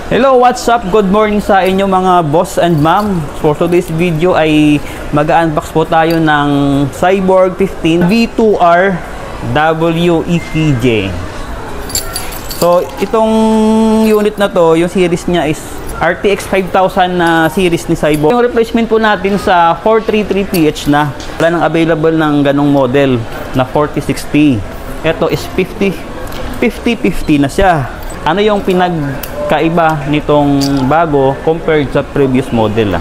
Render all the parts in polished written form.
Hello, what's up? Good morning sa inyo mga boss and ma'am. For today's video ay mag-unbox po tayo ng Cyborg 15 V2R WETJ. So, itong unit na to, yung series niya is RTX 5000 na series ni Cyborg. Yung replacement po natin sa 433PH na. Wala nang available ng ganong model na 4060. Ito is 5050 na siya. Ano yung pinagkaiba nitong bago compared sa previous model?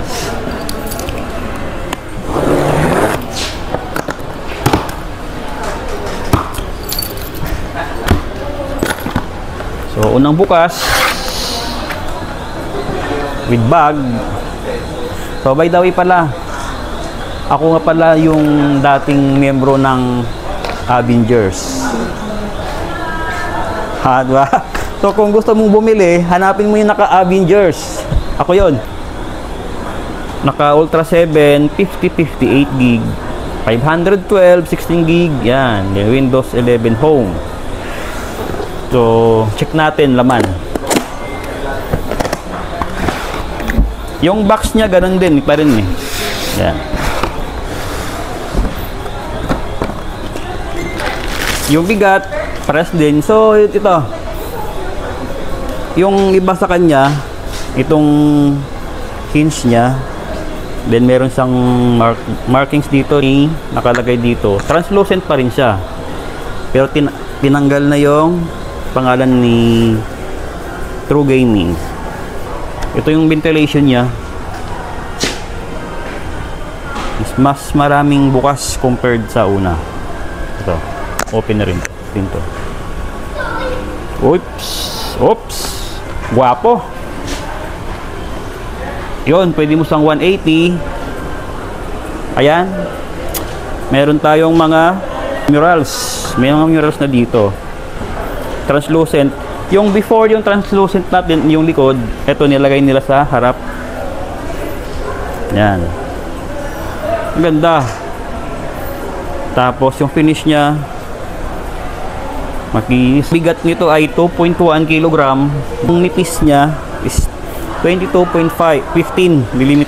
So, unang bukas with bag. So, by the way pala, ako nga pala yung dating miyembro ng Avengers. Ha, diba? So, kung gusto mong bumili, hanapin mo yung naka-Avengers. Ako yon. Naka-Ultra 7, 5058 gig, 512, 16 gig, yan. Windows 11 Home. So, check natin laman. Yung box niya, ganun din pa rin eh. Yan. Yung bigat, press din. So, ito. Yung iba sa kanya, itong hinge niya, then meron siyang markings dito, nakalagay dito. Translucent pa rin siya. Pero tinanggal na yung pangalan ni True Gaming. Ito yung ventilation niya. Mas maraming bukas compared sa una. Ito. Open na rin. Pinto. Oops. Oops. Guwapo. Yun. Pwede mo sang 180. Ayan. Meron tayong mga murals. May mga murals na dito. Translucent. Yung before yung translucent natin, yung likod, ito nilagay nila sa harap. Yan. Ang ganda. Tapos yung finish niya, makinis. Bigat nito ay 2.1 kg. Yung nipis niya is 22.15 mm.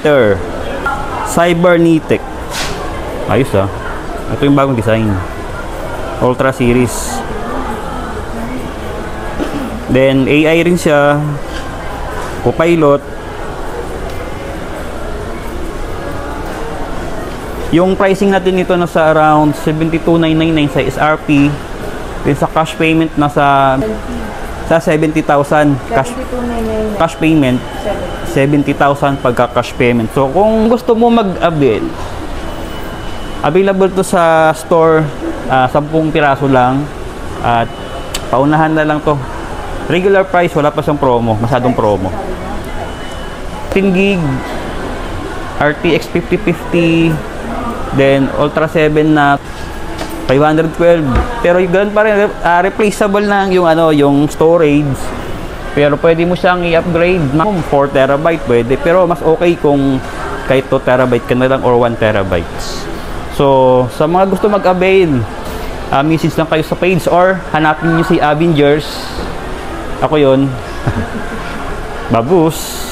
Cybernetic. Ayos ah. Ito yung bagong design. Ultra series. Then AI rin siya. Copilot. Yung pricing natin nito nasa around 72,999 sa SRP. Then sa cash payment nasa 70,000 cash payment, 70,000 pagka cash payment. So kung gusto mo mag-avail, available to sa store, 10 piraso lang at paunahan na lang to. Regular price, wala pa siyang promo, masyadong promo. 10 gig RTX 5050, then Ultra 7 na 512. Pero yung ganun pa rin, replaceable na yung yung storage. Pero pwede mo siyang i-upgrade. 4 terabyte pwede. Pero mas okay kung kahit 2 terabyte ka na lang or 1 terabyte. So, sa mga gusto mag-avail, message lang kayo sa page or hanapin niyo si Avengers. Ako yun. Babus.